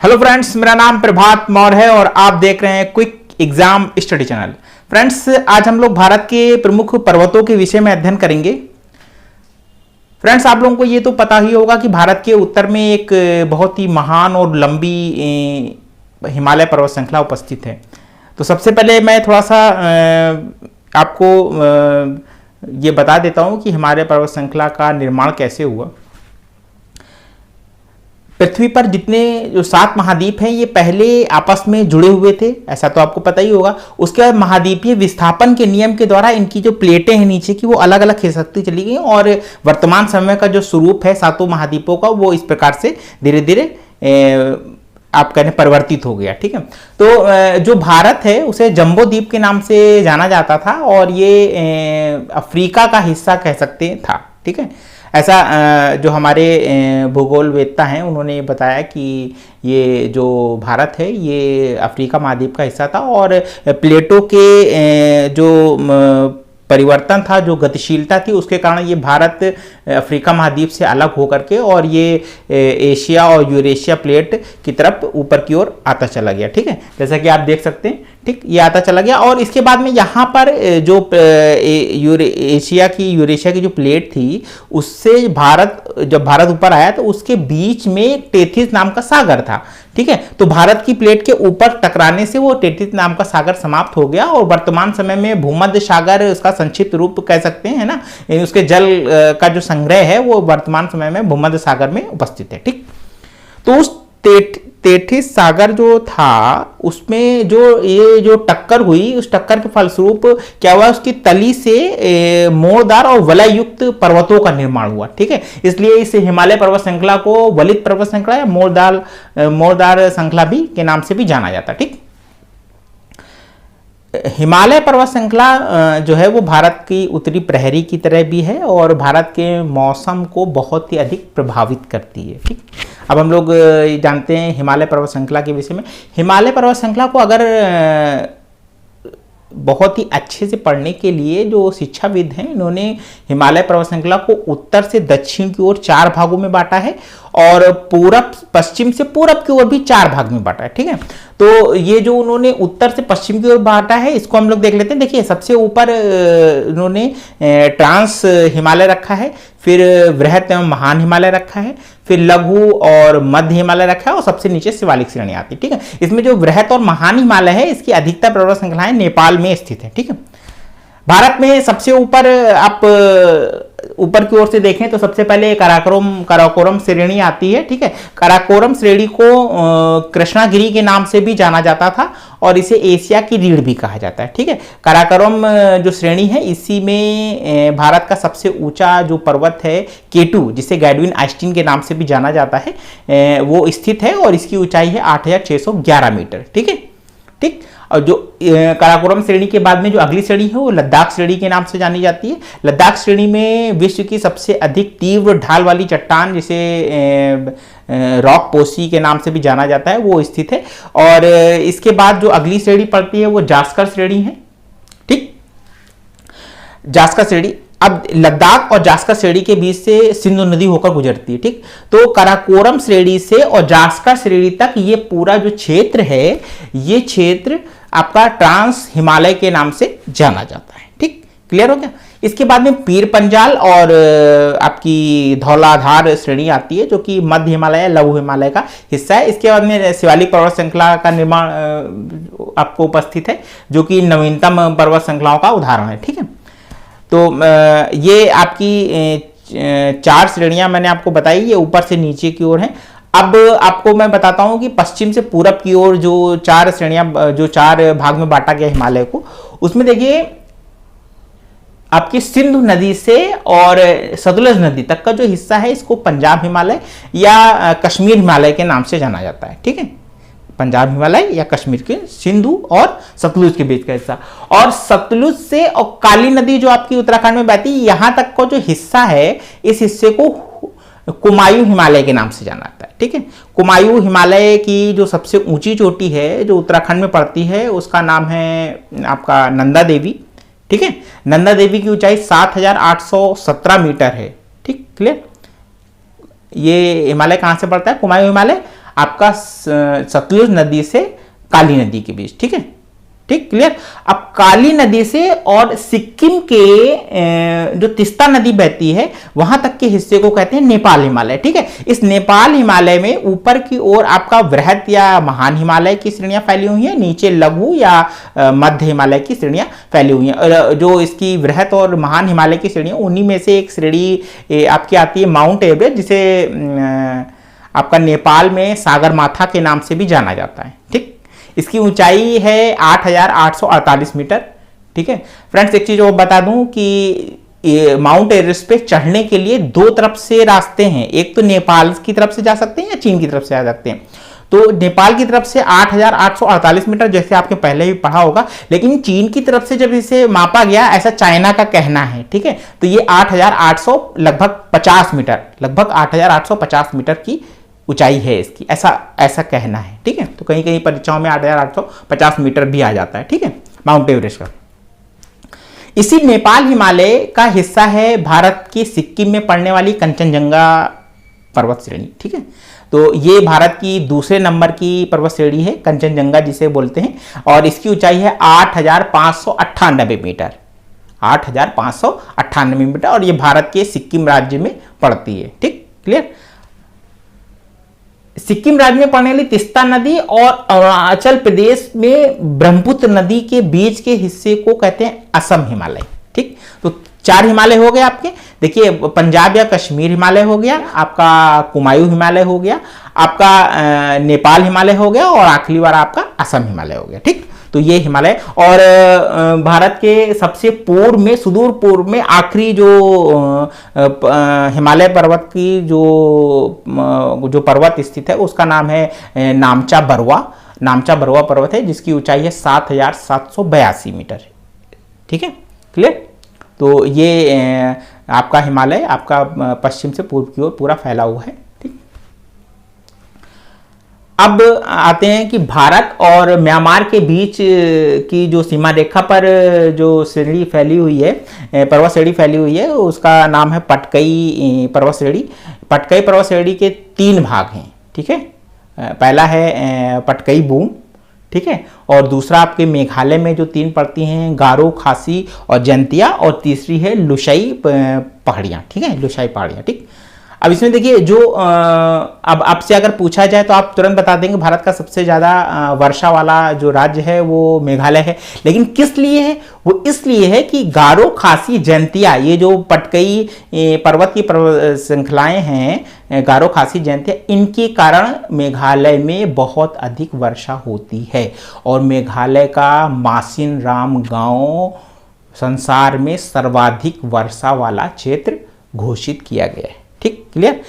Hello friends, मेरा नाम प्रभात मौर्य है और आप देख रहे हैं quick exam study channel. Friends, आज हम लोग भारत के प्रमुख पर्वतों के विषय में अध्ययन करेंगे। फ्रेंड्स, आप लोगों को ये तो पता ही होगा कि भारत के उत्तर में एक बहुत ही महान और लंबी हिमालय पर्वत श्रृंखला उपस्थित है। तो सबसे पहले मैं थोड़ा सा आपको ये बता देता हूँ कि हिमालय पर्वत श्रृंखला का निर्माण कैसे हुआ। पृथ्वी पर जितने जो 7 महाद्वीप हैं ये पहले आपस में जुड़े हुए थे, ऐसा तो आपको पता ही होगा। उसके बाद महाद्वीपीय विस्थापन के नियम के द्वारा इनकी जो प्लेटें हैं नीचे की वो अलग अलग खिसकती चली गई और वर्तमान समय का जो स्वरूप है 7 महाद्वीपों का वो इस प्रकार से धीरे धीरे आप कहने परिवर्तित हो गया। ठीक है, तो जो भारत है उसे जम्बो द्वीप के नाम से जाना जाता था और ये अफ्रीका का हिस्सा कह सकते था। ठीक है, ऐसा जो हमारे भूगोलवेत्ता हैं उन्होंने बताया कि ये जो भारत है ये अफ्रीका महाद्वीप का हिस्सा था और प्लेटों के जो परिवर्तन था, जो गतिशीलता थी, उसके कारण ये भारत अफ्रीका महाद्वीप से अलग होकर के और ये एशिया और यूरेशिया प्लेट की तरफ ऊपर की ओर आता चला गया। ठीक है, जैसा कि आप देख सकते हैं। ठीक, ये आता चला गया और इसके बाद में यहाँ पर जो एशिया की यूरेशिया की जो प्लेट थी उससे जब भारत ऊपर आया तो उसके बीच में टेथिस नाम का सागर था। ठीक है, तो भारत की प्लेट के ऊपर टकराने से वो टेथिस नाम का सागर समाप्त हो गया और वर्तमान समय में भूमध्य सागर उसका संक्षिप्त रूप कह सकते हैं, है ना। उसके जल का जो संग्रह है वो वर्तमान समय में भूमध्य सागर में उपस्थित है। ठीक, तो उस टेथिस सागर जो था उसमें जो टक्कर हुई, उस टक्कर के फलस्वरूप क्या हुआ, उसकी तली से मोरदार और वलय युक्त पर्वतों का निर्माण हुआ। ठीक है, इसलिए इस हिमालय पर्वत श्रृंखला को वलित पर्वत श्रृंखला या मोरदार श्रृंखला भी के नाम से भी जाना जाता। ठीक, हिमालय पर्वत श्रृंखला जो है वो भारत की उत्तरी प्रहरी की तरह भी है और भारत के मौसम को बहुत ही अधिक प्रभावित करती है। ठीक, अब हम लोग जानते हैं हिमालय पर्वत श्रृंखला के विषय में। हिमालय पर्वत श्रृंखला को अगर बहुत ही अच्छे से पढ़ने के लिए जो शिक्षाविद हैं इन्होंने हिमालय पर्वत श्रृंखला को उत्तर से दक्षिण की ओर 4 भागों में बांटा है और पूरब पश्चिम से पूरब की ओर भी 4 भाग में बांटा है। ठीक है, तो ये जो उन्होंने उत्तर से पश्चिम की ओर बांटा है इसको हम लोग देख लेते हैं। देखिए, सबसे ऊपर उन्होंने ट्रांस हिमालय रखा है, फिर वृहत एवं महान हिमालय रखा है, फिर लघु और मध्य हिमालय रखा है और सबसे नीचे शिवालिक श्रेणी आती है। ठीक है, इसमें जो वृहत और महान हिमालय है इसकी अधिकतर पर्वत श्रृंखलाएं नेपाल में स्थित है। ठीक है, भारत में सबसे ऊपर आप ऊपर की ओर से देखें तो सबसे पहले काराकोरम श्रेणी आती है। ठीक है, काराकोरम श्रेणी को कृष्णागिरी के नाम से भी जाना जाता था और इसे एशिया की रीढ़ भी कहा जाता है। ठीक है, काराकोरम जो श्रेणी है इसी में भारत का सबसे ऊंचा जो पर्वत है K2 जिसे गैडविन आइस्टीन के नाम से भी जाना जाता है वो स्थित है और इसकी ऊंचाई है 8611 मीटर। ठीक है, ठीक, और जो काराकोरम श्रेणी के बाद में जो अगली श्रेणी है वो लद्दाख श्रेणी के नाम से जानी जाती है। लद्दाख श्रेणी में विश्व की सबसे अधिक तीव्र ढाल वाली चट्टान जिसे रॉक पोसी के नाम से भी जाना जाता है वो स्थित है और इसके बाद जो अगली श्रेणी पड़ती है वो जास्कर श्रेणी है। ठीक, जास्कर श्रेणी, अब लद्दाख और जास्कर श्रेणी के बीच से सिंधु नदी होकर गुजरती है। ठीक, तो काराकोरम श्रेणी से और जास्कर श्रेणी तक ये पूरा जो क्षेत्र है ये क्षेत्र आपका ट्रांस हिमालय के नाम से जाना जाता है। ठीक, क्लियर हो गया। इसके बाद में पीर पंजाल और आपकी धौलाधार श्रेणी आती है जो कि मध्य हिमालय लघु हिमालय का हिस्सा है। इसके बाद में शिवालिक पर्वत श्रृंखला का निर्माण आपको उपस्थित है जो कि नवीनतम पर्वत श्रृंखलाओं का उदाहरण है। ठीक है, तो ये आपकी 4 श्रेणियां मैंने आपको बताई, ये ऊपर से नीचे की ओर हैं। अब आपको मैं बताता हूं कि पश्चिम से पूरब की ओर जो 4 श्रेणियां जो 4 भाग में बांटा गया हिमालय को, उसमें देखिए आपकी सिंधु नदी से और सतलुज नदी तक का जो हिस्सा है इसको पंजाब हिमालय या कश्मीर हिमालय के नाम से जाना जाता है। ठीक है, पंजाब हिमालय या कश्मीर के सिंधु और सतलुज के बीच का हिस्सा, और सतलुज से और काली नदी जो आपकी उत्तराखंड में बहती है यहां तक का जो हिस्सा है इस हिस्से को कुमायूं हिमालय के नाम से जाना जाता है। ठीक है, कुमायूं हिमालय की जो सबसे ऊंची चोटी है जो उत्तराखंड में पड़ती है उसका नाम है आपका नंदा देवी। ठीक है, नंदा देवी की ऊंचाई 7817 मीटर है। ठीक, क्लियर। ये हिमालय कहां से पड़ता है? कुमायूं हिमालय। आपका सतलुज नदी से काली नदी के बीच। ठीक है, ठीक, क्लियर। अब काली नदी से और सिक्किम के जो तीस्ता नदी बहती है वहां तक के हिस्से को कहते हैं नेपाल हिमालय। ठीक है, इस नेपाल हिमालय में ऊपर की ओर आपका वृहत या महान हिमालय की श्रेणियां फैली हुई हैं, नीचे लघु या मध्य हिमालय की श्रेणियां फैली हुई हैं। और जो इसकी वृहत और महान हिमालय की श्रेणियां, उन्हीं में से एक श्रेणी आपकी आती है माउंट एवरेस्ट, जिसे आपका नेपाल में सागरमाथा के नाम से भी जाना जाता है। ठीक, इसकी ऊंचाई है 8,848 मीटर। ठीक है फ्रेंड्स, एक चीज और बता दूं कि माउंट एवरेस्ट पे चढ़ने के लिए दो तरफ से रास्ते हैं, एक तो नेपाल की तरफ से जा सकते हैं या चीन की तरफ से आ सकते हैं। तो नेपाल की तरफ से 8,848 मीटर, जैसे आपने पहले भी पढ़ा होगा, लेकिन चीन की तरफ से जब इसे मापा गया, ऐसा चाइना का कहना है। ठीक है, तो ये 8,800 लगभग 50 मीटर, लगभग 8,850 मीटर की ऊंचाई है इसकी, ऐसा कहना है। ठीक है, तो कहीं कहीं परीक्षाओं में 8,850 मीटर भी आ जाता है। ठीक है, माउंट एवरेस्ट का। इसी नेपाल हिमालय का हिस्सा है भारत की सिक्किम में पड़ने वाली कंचनजंगा पर्वत श्रेणी। ठीक है, तो ये भारत की दूसरे नंबर की पर्वत श्रेणी है, कंचनजंगा जिसे बोलते हैं, और इसकी ऊंचाई है 8,598 मीटर, 8,598 मीटर, और ये भारत के सिक्किम राज्य में पड़ती है। ठीक, क्लियर। सिक्किम राज्य में पड़ने वाली तीस्ता नदी और अरुणाचल प्रदेश में ब्रह्मपुत्र नदी के बीच के हिस्से को कहते हैं असम हिमालय। ठीक, तो 4 हिमालय हो गए आपके। देखिए, पंजाब या कश्मीर हिमालय हो गया, आपका कुमायूं हिमालय हो गया, आपका नेपाल हिमालय हो गया, और आखिरी बार आपका असम हिमालय हो गया। ठीक, तो ये हिमालय, और भारत के सबसे पूर्व में, सुदूर पूर्व में आखिरी जो हिमालय पर्वत की जो पर्वत स्थित है उसका नाम है नामचा बरवा। नामचा बरवा पर्वत है, जिसकी ऊंचाई है 7,782 मीटर। ठीक है, क्लियर। तो ये आपका हिमालय आपका पश्चिम से पूर्व की ओर पूरा फैला हुआ है। अब आते हैं कि भारत और म्यांमार के बीच की जो सीमा रेखा पर जो श्रेणी फैली हुई है, पर्वत श्रेणी फैली हुई है, उसका नाम है पटकई पर्वत श्रेणी। पटकई पर्वत श्रेणी के 3 भाग हैं। ठीक है, पहला है पटकई बूम। ठीक है, और दूसरा आपके मेघालय में जो 3 पड़ती हैं, गारो, खासी और जैंतिया, और तीसरी है लुसाई पहाड़ियाँ। ठीक है, लुसाई पहाड़ियाँ। ठीक, अब इसमें देखिए, जो अब आपसे अगर पूछा जाए तो आप तुरंत बता देंगे भारत का सबसे ज़्यादा वर्षा वाला जो राज्य है वो मेघालय है। लेकिन किस लिए है? वो इसलिए है कि गारो, खासी, जैंतिया, ये जो पटकई पर्वत की श्रृंखलाएं हैं, गारो, खासी, जैंतिया, इनके कारण मेघालय में बहुत अधिक वर्षा होती है। और मेघालय का मासिन राम गांव संसार में सर्वाधिक वर्षा वाला क्षेत्र घोषित किया गया है। ठीक, क्लियर।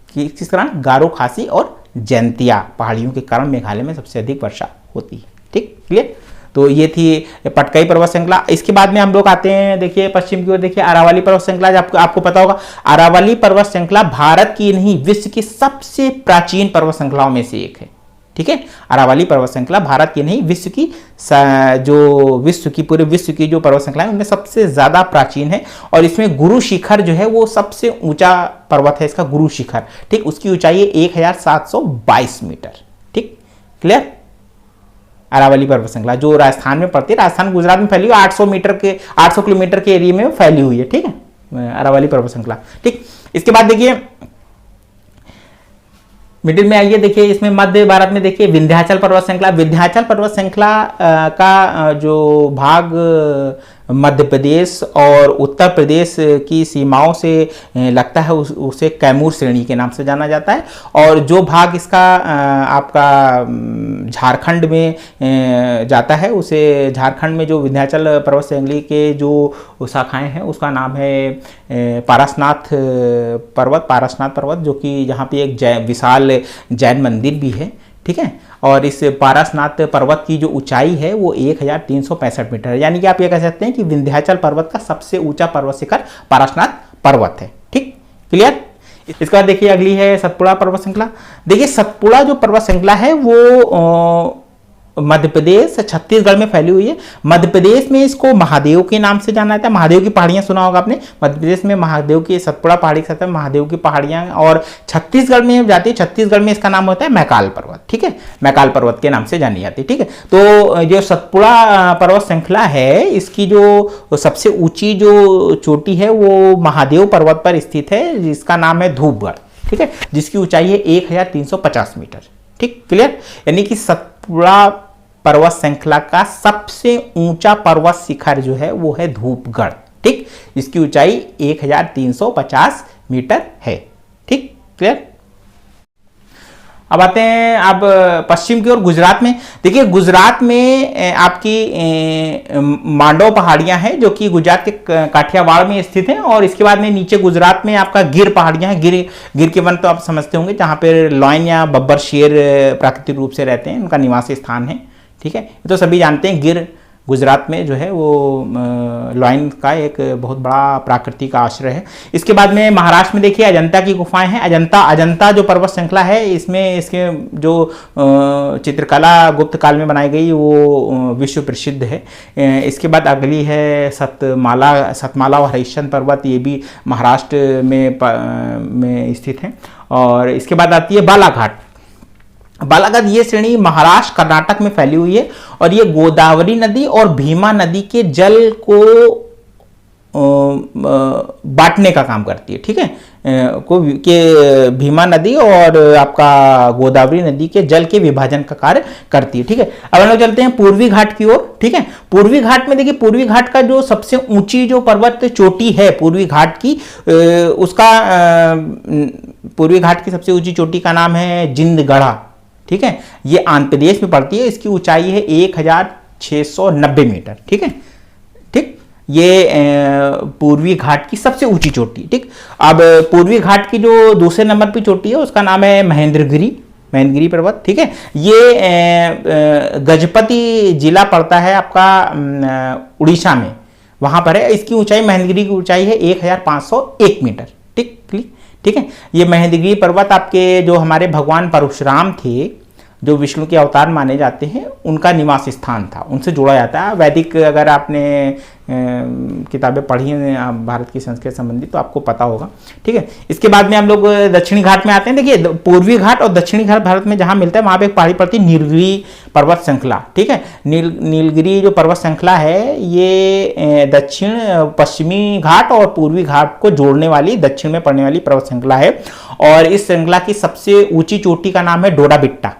किस कारण? गारो, खासी और जैंतिया पहाड़ियों के कारण मेघालय में सबसे अधिक वर्षा होती है। ठीक, क्लियर। तो ये थी पटकई पर्वत श्रृंखला। इसके बाद में हम लोग आते हैं, देखिए पश्चिम की ओर, देखिए अरावली पर्वत श्रृंखला। आपको पता होगा, अरावली पर्वत श्रृंखला भारत की नहीं, विश्व की सबसे प्राचीन पर्वत श्रृंखलाओं में से एक है। ठीक है, अरावली पर्वत श्रृंखला भारत की नहीं, विश्व की पूरे विश्व की जो पर्वत श्रृंखला है उनमें सबसे ज्यादा प्राचीन है। और इसमें गुरु शिखर जो है वो सबसे ऊंचा पर्वत है, इसका गुरु शिखर। ठीक, उसकी ऊंचाई है 1,722 मीटर। ठीक, क्लियर। अरावली पर्वत श्रृंखला जो राजस्थान में पड़ती है, राजस्थान गुजरात में फैली हुई, 800 किलोमीटर के एरिया में फैली हुई है। ठीक है, अरावली पर्वत श्रृंखला। ठीक, इसके बाद देखिए मिडिल में आइए, देखिए इसमें मध्य भारत में देखिए विंध्याचल पर्वत श्रृंखला। विंध्याचल पर्वत श्रृंखला का जो भाग मध्य प्रदेश और उत्तर प्रदेश की सीमाओं से लगता है उसे कैमूर श्रेणी के नाम से जाना जाता है। और जो भाग इसका आपका झारखंड में जाता है, उसे झारखंड में जो विंध्याचल पर्वत श्रृंखला के जो शाखाएं हैं उसका नाम है पारसनाथ पर्वत, जो कि जहाँ पे एक विशाल जैन मंदिर भी है। ठीक है, और इस पारसनाथ पर्वत की जो ऊंचाई है वो 1,365 मीटर है। यानी कि आप ये कह सकते हैं कि विंध्याचल पर्वत का सबसे ऊंचा पर्वत शिखर पारसनाथ पर्वत है। ठीक, क्लियर। इसके बाद देखिए अगली है सतपुड़ा पर्वत श्रृंखला। देखिए सतपुड़ा जो पर्वत श्रृंखला है वो मध्य प्रदेश छत्तीसगढ़ में फैली हुई है। मध्य प्रदेश में इसको महादेव के नाम से जाना जाता है। महादेव की पहाड़ियां सुना होगा आपने। मध्य प्रदेश में महादेव की सतपुड़ा पहाड़ी के साथ महादेव की पहाड़ियां, और छत्तीसगढ़ में जाती है, छत्तीसगढ़ में इसका नाम होता है मैकाल पर्वत। ठीक है, मैकाल पर्वत के नाम से जानी जाती है। ठीक है, तो जो सतपुड़ा पर्वत श्रृंखला है, इसकी जो सबसे ऊंची जो चोटी है वो महादेव पर्वत पर स्थित है, जिसका नाम है धूपगढ़। ठीक है, जिसकी ऊंचाई है 1350 मीटर। ठीक, क्लियर। यानी कि सतपुड़ा पर्वत श्रृंखला का सबसे ऊंचा पर्वत शिखर जो है वो है धूपगढ़। ठीक, जिसकी ऊंचाई 1350 मीटर है। ठीक, क्लियर। अब आते हैं अब पश्चिम की ओर गुजरात में। देखिए गुजरात में आपकी मांडव पहाड़ियां हैं जो कि गुजरात के काठियावाड़ में स्थित हैं, और इसके बाद में नीचे गुजरात में आपका गिर पहाड़ियां हैं। गिर के वन तो आप समझते होंगे, जहां पर लॉयन या बब्बर शेर प्राकृतिक रूप से रहते हैं, उनका निवासी स्थान है। ठीक है, तो सभी जानते हैं गिर गुजरात में जो है वो लॉयन का एक बहुत बड़ा प्राकृतिक आश्रय है। इसके बाद में महाराष्ट्र में देखिए अजंता की गुफाएं हैं। अजंता जो पर्वत श्रृंखला है, इसमें इसके जो चित्रकला गुप्त काल में बनाई गई वो विश्व प्रसिद्ध है। इसके बाद अगली है सतमाला और हरिश्चंद्र पर्वत, ये भी महाराष्ट्र में स्थित है। और इसके बाद आती है बालाघाट। बालाघाट ये श्रेणी महाराष्ट्र कर्नाटक में फैली हुई है, और ये गोदावरी नदी और भीमा नदी के जल को बांटने का काम करती है। ठीक है, भीमा नदी और आपका गोदावरी नदी के जल के विभाजन का कार्य करती है। ठीक है, अब हम लोग चलते हैं पूर्वी घाट की ओर। ठीक है, पूर्वी घाट में देखिए पूर्वी घाट का जो सबसे ऊंची जो पर्वत चोटी है पूर्वी घाट की, पूर्वी घाट की सबसे ऊंची चोटी का नाम है जिंदगढ़ा। ठीक है, ये आंध्र प्रदेश में पड़ती है। इसकी ऊंचाई है 1690 मीटर। ठीक है, ठीक, ये पूर्वी घाट की सबसे ऊंची चोटी। ठीक, अब पूर्वी घाट की जो दूसरे नंबर की चोटी है उसका नाम है महेंद्रगिरी पर्वत। ठीक है, ये गजपति जिला पड़ता है आपका उड़ीसा में, वहां पर है। इसकी ऊंचाई महेंद्रगिरी की ऊंचाई है 1501 मीटर। ठीक है, ये महेंद्रगिरी पर्वत आपके जो हमारे भगवान परशुराम थे, जो विष्णु के अवतार माने जाते हैं, उनका निवास स्थान था, उनसे जोड़ा जाता है। वैदिक अगर आपने किताबें पढ़ी हैं भारत की संस्कृति संबंधी तो आपको पता होगा। ठीक है, इसके बाद में हम लोग दक्षिणी घाट में आते हैं। देखिए पूर्वी घाट और दक्षिणी घाट भारत में जहां मिलता है वहां पे एक पहाड़ी पड़ती है नीलगिरी पर्वत श्रृंखला। ठीक है, नीलगिरी जो पर्वत श्रृंखला है ये दक्षिण पश्चिमी घाट और पूर्वी घाट को जोड़ने वाली दक्षिण में पड़ने वाली पर्वत श्रृंखला है, और इस श्रृंखला की सबसे ऊंची चोटी का नाम है डोडा बेट्टा।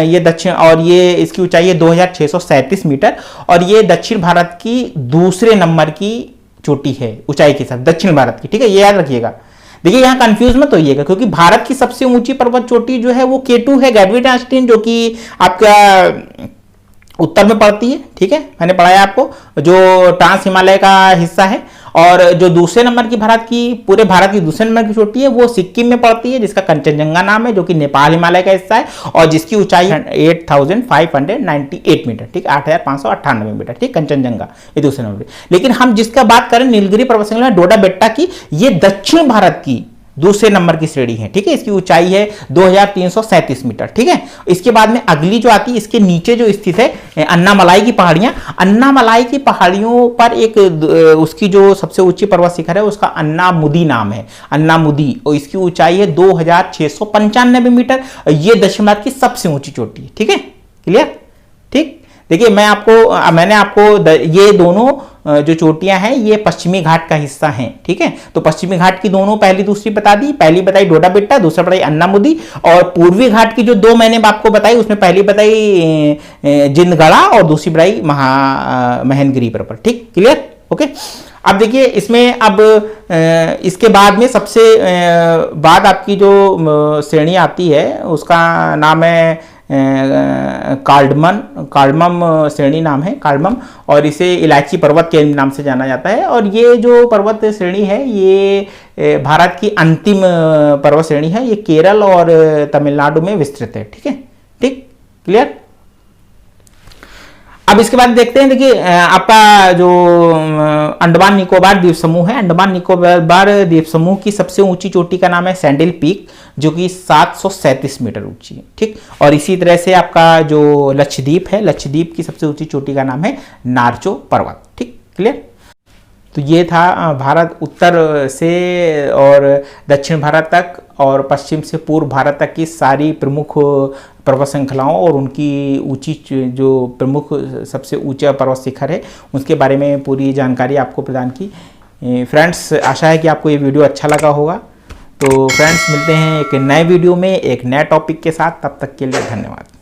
ये दक्षिण, और ये इसकी ऊंचाई है 2637 मीटर, और ये दक्षिण भारत की दूसरे नंबर की चोटी है ऊंचाई के साथ, दक्षिण भारत की। ठीक है, ये याद रखिएगा। देखिए यहाँ कंफ्यूज मत होइएगा, क्योंकि भारत की सबसे ऊंची पर्वत चोटी जो है वो K2 है, गैडविट आस्टीन, जो कि आपका उत्तर में पड़ती है। ठीक है, मैंने पढ़ाया आपको, जो ट्रांस हिमालय का हिस्सा है। और जो दूसरे नंबर की पूरे भारत की दूसरे नंबर की चोटी है वो सिक्किम में पड़ती है, जिसका कंचनजंगा नाम है, जो कि नेपाल हिमालय का हिस्सा है, और जिसकी ऊंचाई 8598 मीटर। ठीक, 8598 मीटर। ठीक, कंचनजंगा ये दूसरे नंबर। लेकिन हम जिसका बात करें नीलगिरी पर्वत श्रृंखला डोडा बेट्टा की, ये दक्षिण भारत की दूसरे नंबर की श्रेणी है। ठीक है, इसकी ऊंचाई है 2337 मीटर। ठीक है, इसके बाद में अगली जो आती है, इसके नीचे जो स्थित है अन्नामलाई की पहाड़ियां। अन्नामलाई की पहाड़ियों पर एक उसकी जो सबसे ऊंची पर्वत शिखर है उसका अन्नामुदी नाम है, अन्नामुदी, और इसकी ऊंचाई है 2695 मीटर। ये दक्षिण भारत की सबसे ऊंची चोटी है। ठीक है, क्लियर। ठीक, देखिए मैंने आपको ये दोनों जो चोटियां हैं ये पश्चिमी घाट का हिस्सा हैं। ठीक है, तो पश्चिमी घाट की दोनों पहली दूसरी बता दी। पहली बताई डोडा बेट्टा, दूसरा बताई अन्नामुदी, और पूर्वी घाट की जो दो मैंने आपको बताई उसमें पहली बताई जिंदगढ़ा और दूसरी बताई महेंद्रगिरी पर्वत। ठीक, क्लियर, ओके। अब देखिए इसमें अब इसके बाद में सबसे बाद आपकी जो श्रेणी आती है उसका नाम है कार्डमम श्रेणी नाम है, कार्डमम, और इसे इलायची पर्वत के नाम से जाना जाता है। और ये जो पर्वत श्रेणी है ये भारत की अंतिम पर्वत श्रेणी है। ये केरल और तमिलनाडु में विस्तृत है। ठीक है, ठीक, क्लियर। अब इसके बाद देखते हैं, देखिए आपका जो अंडमान निकोबार द्वीप समूह है, अंडमान निकोबार द्वीप समूह की सबसे ऊंची चोटी का नाम है सैंडल पीक, जो कि 737 मीटर ऊंची है, ठीक। और इसी तरह से आपका जो लक्षद्वीप है, लक्षद्वीप की सबसे ऊंची चोटी का नाम है नारचो पर्वत, ठीक, क्लियर। तो ये था भारत उत्तर से और दक्षिण भारत तक और पश्चिम से पूर्व भारत तक की सारी प्रमुख पर्वत श्रृंखलाओं और उनकी ऊंची जो प्रमुख सबसे ऊंचा पर्वत शिखर है उसके बारे में पूरी जानकारी आपको प्रदान की। फ्रेंड्स, आशा है कि आपको ये वीडियो अच्छा लगा होगा। तो फ्रेंड्स, मिलते हैं एक नए वीडियो में एक नए टॉपिक के साथ, तब तक के लिए धन्यवाद।